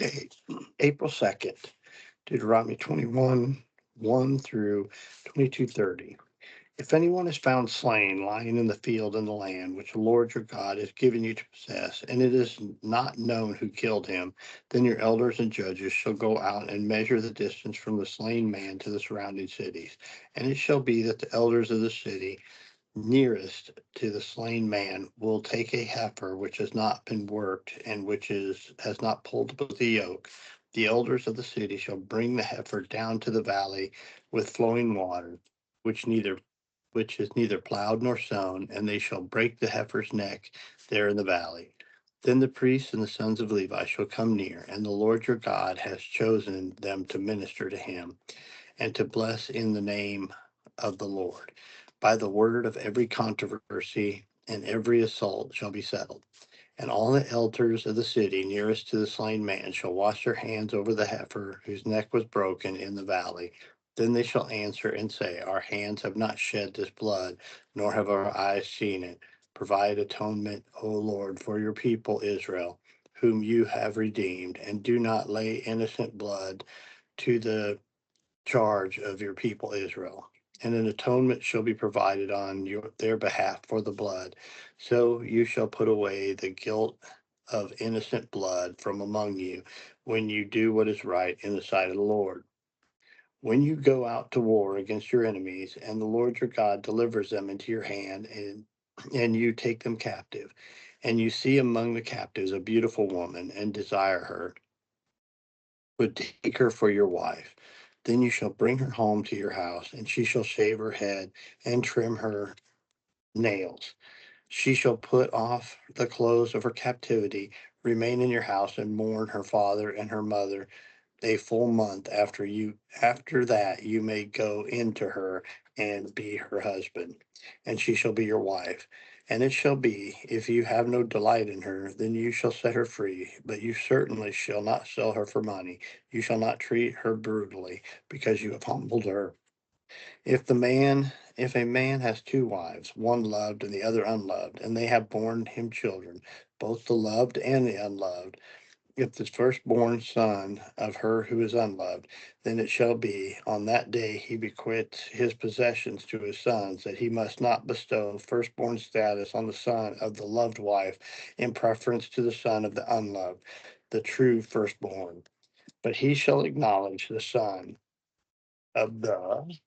Okay, April 2nd, Deuteronomy 21, 1 through 22:30. If anyone is found slain, lying in the field in the land which the Lord your God has given you to possess, and it is not known who killed him, then your elders and judges shall go out and measure the distance from the slain man to the surrounding cities. And it shall be that the elders of the city nearest to the slain man will take a heifer which has not been worked and has not pulled with the yoke. The elders of the city shall bring the heifer down to the valley with flowing water, which neither which is neither plowed nor sown, and they shall break the heifer's neck there in the valley. Then the priests and the sons of Levi shall come near, and the Lord your God has chosen them to minister to him and to bless in the name of the Lord. By the word of every controversy and every assault shall be settled. And all the elders of the city nearest to the slain man shall wash their hands over the heifer whose neck was broken in the valley. Then they shall answer and say, our hands have not shed this blood, nor have our eyes seen it. Provide atonement, O Lord, for your people Israel, whom you have redeemed, and do not lay innocent blood to the charge of your people Israel. And an atonement shall be provided on their behalf for the blood. So you shall put away the guilt of innocent blood from among you when you do what is right in the sight of the Lord. When you go out to war against your enemies, and the Lord your God delivers them into your hand, and you take them captive, and you see among the captives a beautiful woman, and desire her, would take her for your wife. Then you shall bring her home to your house, and she shall shave her head and trim her nails. She shall put off the clothes of her captivity, remain in your house, and mourn her father and her mother a full month. After that you may go into her and be her husband, and she shall be your wife. And it shall be, if you have no delight in her, then you shall set her free, but you certainly shall not sell her for money. You shall not treat her brutally, because you have humbled her. If a man has two wives, one loved and the other unloved, and they have borne him children, both the loved and the unloved, if the firstborn son of her who is unloved, then it shall be on that day he bequeaths his possessions to his sons, that he must not bestow firstborn status on the son of the loved wife in preference to the son of the unloved, the true firstborn. But he shall acknowledge the son of the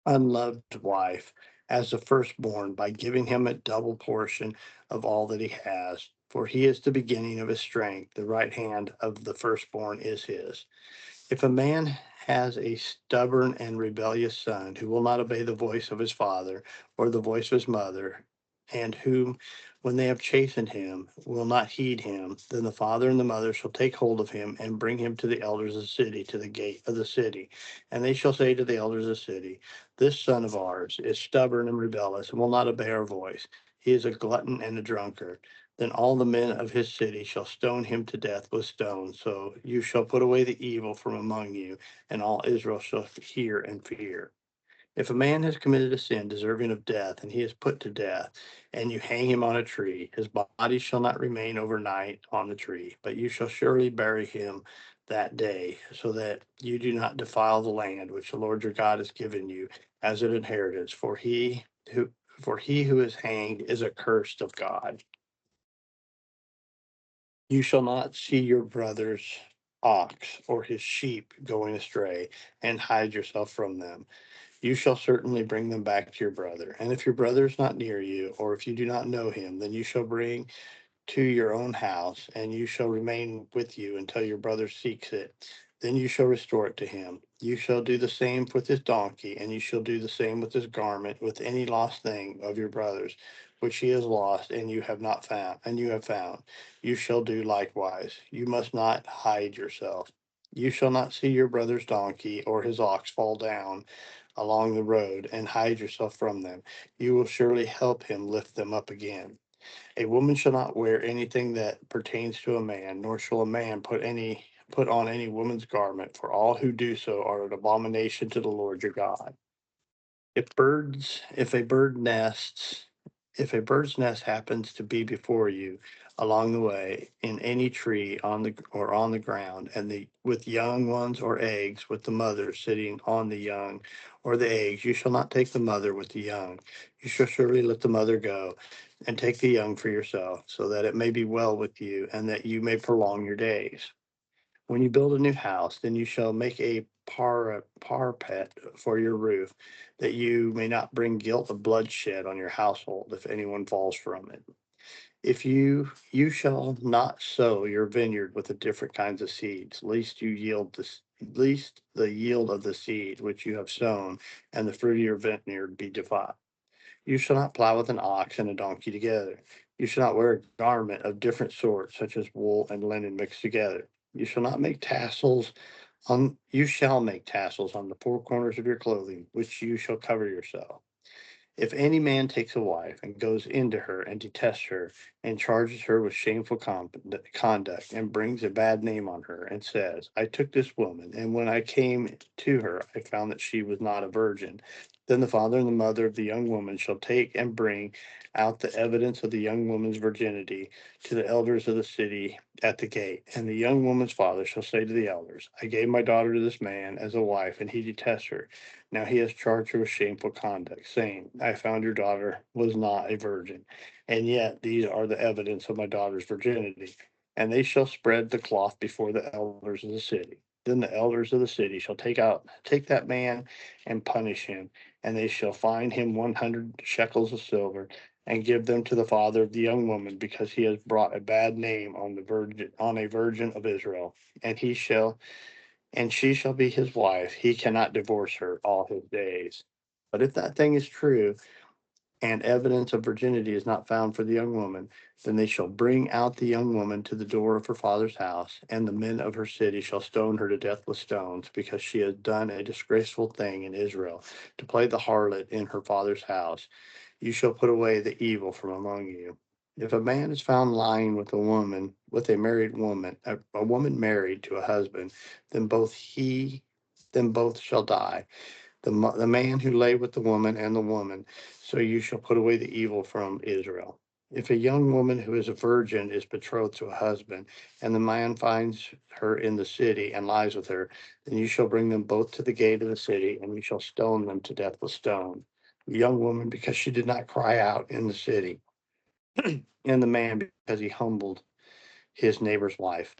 unloved wife as the firstborn by giving him a double portion of all that he has. For he is the beginning of his strength. The right hand of the firstborn is his. If a man has a stubborn and rebellious son who will not obey the voice of his father or the voice of his mother, and whom, when they have chastened him, will not heed him, then the father and the mother shall take hold of him and bring him to the elders of the city, to the gate of the city. And they shall say to the elders of the city, this son of ours is stubborn and rebellious and will not obey our voice. He is a glutton and a drunkard. Then all the men of his city shall stone him to death with stones. So you shall put away the evil from among you, and all Israel shall hear and fear. If a man has committed a sin deserving of death, and he is put to death, and you hang him on a tree, his body shall not remain overnight on the tree, but you shall surely bury him that day, so that you do not defile the land which the Lord your God has given you as an inheritance. For he who is hanged is accursed of God. You shall not see your brother's ox or his sheep going astray, and hide yourself from them. You shall certainly bring them back to your brother. And if your brother is not near you, or if you do not know him, then you shall bring to your own house, and you shall remain with you until your brother seeks it. Then you shall restore it to him. You shall do the same with his donkey, and you shall do the same with his garment, with any lost thing of your brother's, which he has lost, and you have not found, and you have found. You shall do likewise. You must not hide yourself. You shall not see your brother's donkey or his ox fall down along the road, and hide yourself from them. You will surely help him lift them up again. A woman shall not wear anything that pertains to a man, nor shall a man put on any woman's garment, for all who do so are an abomination to the Lord your God. If a bird nests If a bird's nest happens to be before you along the way in any tree on the ground, and the with young ones or eggs with the mother sitting on the young or the eggs, you shall not take the mother with the young. You shall surely let the mother go, and take the young for yourself, so that it may be well with you, and that you may prolong your days. When you build a new house, then you shall make a parapet for your roof, that you may not bring guilt of bloodshed on your household if anyone falls from it. If you shall not sow your vineyard with the different kinds of seeds, least the yield of the seed which you have sown, and the fruit of your vineyard be defiled. You shall not plow with an ox and a donkey together. You shall not wear a garment of different sorts, such as wool and linen mixed together. You shall make tassels on the four corners of your clothing, which you shall cover yourself. If any man takes a wife and goes into her and detests her and charges her with shameful conduct and brings a bad name on her and says, I took this woman, and when I came to her, I found that she was not a virgin, then the father and the mother of the young woman shall take and bring out the evidence of the young woman's virginity to the elders of the city at the gate. And the young woman's father shall say to the elders, I gave my daughter to this man as a wife, and he detests her. Now he has charged her with shameful conduct, saying, I found your daughter was not a virgin. And yet these are the evidence of my daughter's virginity. And they shall spread the cloth before the elders of the city. Then the elders of the city shall take that man and punish him, and they shall fine him 100 shekels of silver, and give them to the father of the young woman, because he has brought a bad name on a virgin of Israel. And he shall and she shall be his wife. He cannot divorce her all his days. But if that thing is true, and evidence of virginity is not found for the young woman, then they shall bring out the young woman to the door of her father's house, and the men of her city shall stone her to death with stones, because she has done a disgraceful thing in Israel, to play the harlot in her father's house. You shall put away the evil from among you. If a man is found lying with a married woman, a woman married to a husband, then both shall die, the man who lay with the woman and the woman. So you shall put away the evil from Israel. If a young woman who is a virgin is betrothed to a husband, and the man finds her in the city and lies with her, then you shall bring them both to the gate of the city, and you shall stone them to death with stone. The young woman, because she did not cry out in the city, and the man, because he humbled his neighbor's wife.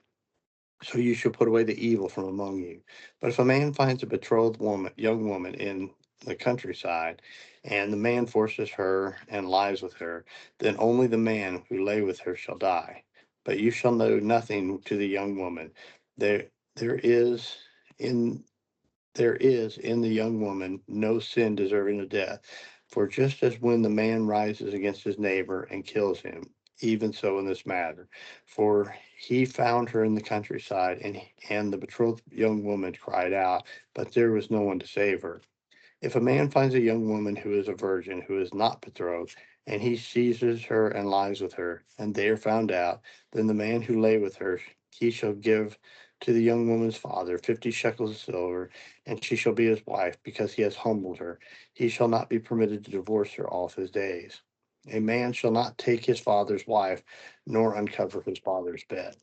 So you shall put away the evil from among you. But if a man finds a betrothed young woman in the countryside, and the man forces her and lies with her, then only the man who lay with her shall die. But you shall know nothing to the young woman. There, there is in there is in the young woman no sin deserving of death. For just as when the man rises against his neighbor and kills him, even so in this matter. For he found her in the countryside, and the betrothed young woman cried out, but there was no one to save her. If a man finds a young woman who is a virgin, who is not betrothed, and he seizes her and lies with her, and they are found out, then the man who lay with her, he shall give to the young woman's father 50 shekels of silver, and she shall be his wife, because he has humbled her. He shall not be permitted to divorce her all his days. A man shall not take his father's wife, nor uncover his father's bed.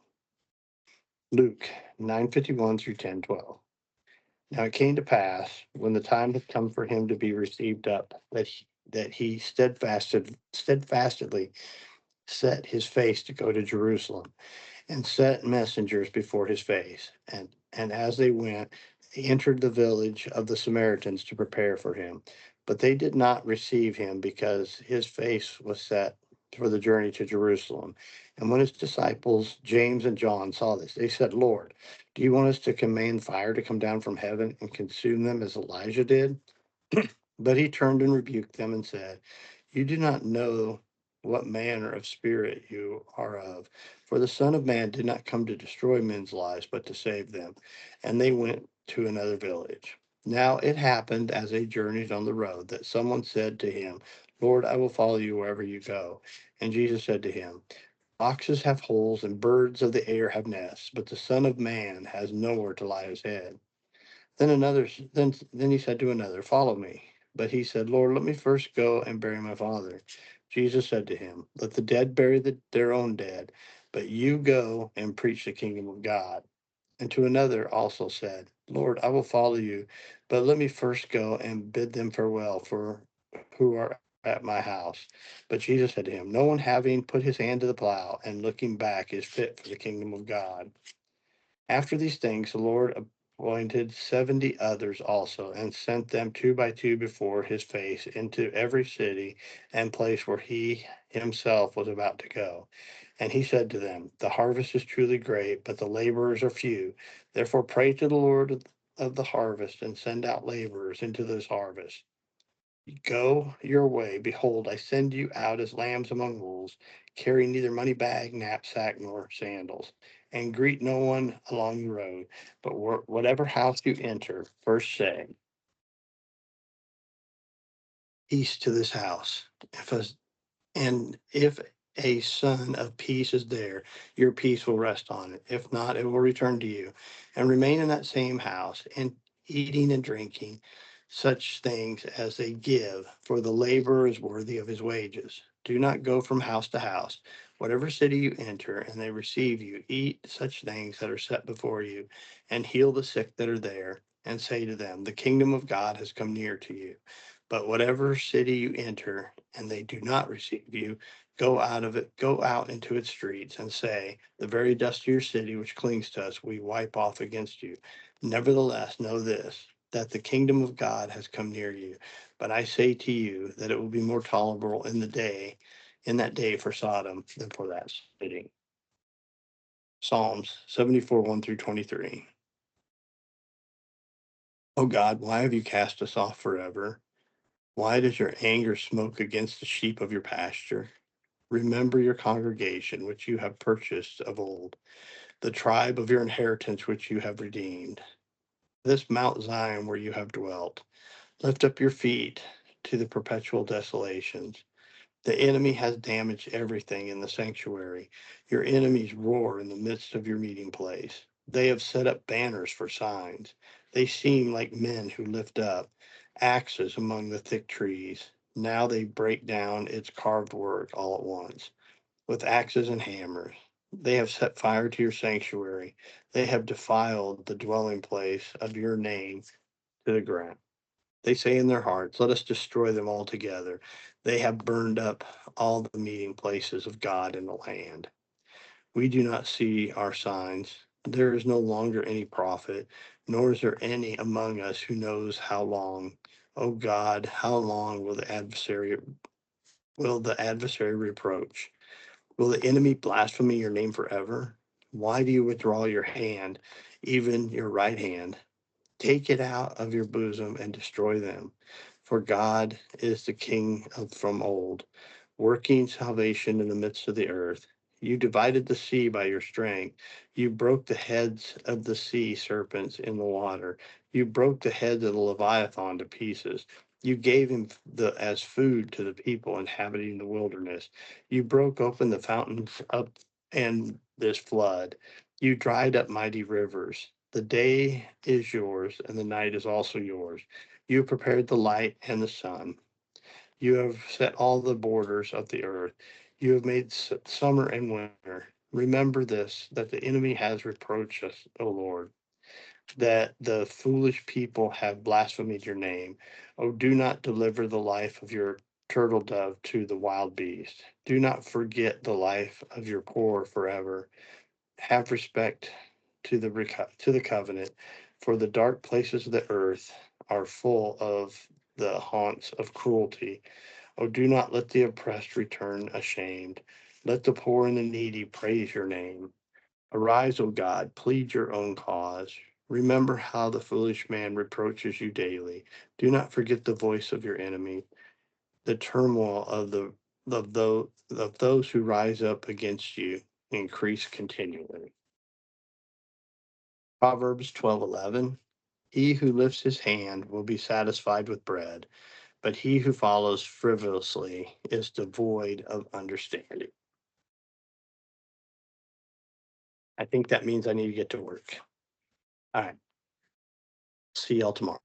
Luke 9:51 through 10:12. Now it came to pass, when the time had come for him to be received up, that he steadfastly set his face to go to Jerusalem, and set messengers before his face. And as they went, they entered the village of the Samaritans to prepare for him. But they did not receive him, because his face was set for the journey to Jerusalem. And when his disciples, James and John, saw this, they said, Lord, do you want us to command fire to come down from heaven and consume them as Elijah did? But he turned and rebuked them and said, You do not know what manner of spirit you are of. For the Son of Man did not come to destroy men's lives, but to save them. And they went to another village. Now it happened as they journeyed on the road, that someone said to him, Lord, I will follow you wherever you go. And Jesus said to him, Foxes have holes and birds of the air have nests, but the Son of Man has nowhere to lie his head. Then he said to another, Follow me. But he said, Lord, let me first go and bury my father. Jesus said to him, let the dead bury their own dead, but you go and preach the kingdom of God. And to another also said, Lord, I will follow you, but let me first go and bid them farewell for who are at my house. But Jesus said to him, no one having put his hand to the plow and looking back is fit for the kingdom of God. After these things, the Lord appointed 70 others also, and sent them two by two before his face into every city and place where he himself was about to go. And he said to them, the harvest is truly great, but the laborers are few. Therefore pray to the Lord of the harvest and send out laborers into this harvest. Go your way. Behold, I send you out as lambs among wolves. Carry neither money bag, knapsack, nor sandals, and greet no one along the road. But whatever house you enter, first say, peace to this house. If a son of peace is there, your peace will rest on it. If not, it will return to you. And remain in that same house, and eating and drinking such things as they give, for the laborer is worthy of his wages. Do not go from house to house. Whatever city you enter, and they receive you, eat such things that are set before you, and heal the sick that are there, and say to them, the kingdom of God has come near to you. But whatever city you enter, and they do not receive you, go out into its streets, and say, the very dust of your city which clings to us, we wipe off against you. Nevertheless, know this, that the kingdom of God has come near you. But I say to you that it will be more tolerable in that day for Sodom than for that city. Psalms 74, 1 through 23. O God, why have you cast us off forever? Why does your anger smoke against the sheep of your pasture? Remember your congregation, which you have purchased of old, the tribe of your inheritance, which you have redeemed. This Mount Zion, where you have dwelt. Lift up your feet to the perpetual desolations. The enemy has damaged everything in the sanctuary. Your enemies roar in the midst of your meeting place. They have set up banners for signs. They seem like men who lift up axes among the thick trees. Now they break down its carved work all at once with axes and hammers. They have set fire to your sanctuary. They have defiled the dwelling place of your name to the ground. They say in their hearts, let us destroy them altogether. They have burned up all the meeting places of God in the land. We do not see our signs. There is no longer any prophet, nor is there any among us who knows how long. O God, how long will the adversary reproach? Will the enemy blaspheme your name forever? Why do you withdraw your hand, even your right hand? Take it out of your bosom and destroy them. For God is the King from old, working salvation in the midst of the earth. You divided the sea by your strength. You broke the heads of the sea serpents in the water. You broke the heads of the Leviathan to pieces. You gave him as food to the people inhabiting the wilderness. You broke open the fountains up and this flood. You dried up mighty rivers. The day is yours, and the night is also yours. You have prepared the light and the sun. You have set all the borders of the earth. You have made summer and winter. Remember this, that the enemy has reproached us, O Lord, that the foolish people have blasphemed your name. Oh, do not deliver the life of your turtle dove to the wild beast. Do not forget the life of your poor forever. Have respect to the covenant, for the dark places of the earth are full of the haunts of cruelty. Oh, do not let the oppressed return ashamed. Let the poor and the needy praise your name. Arise, O God, plead your own cause. Remember how the foolish man reproaches you daily. Do not forget the voice of your enemy, the turmoil of those who rise up against you increase continually. Proverbs 12:11. He who lifts his hand will be satisfied with bread, but he who follows frivolously is devoid of understanding. I think that means I need to get to work. All right. See y'all tomorrow.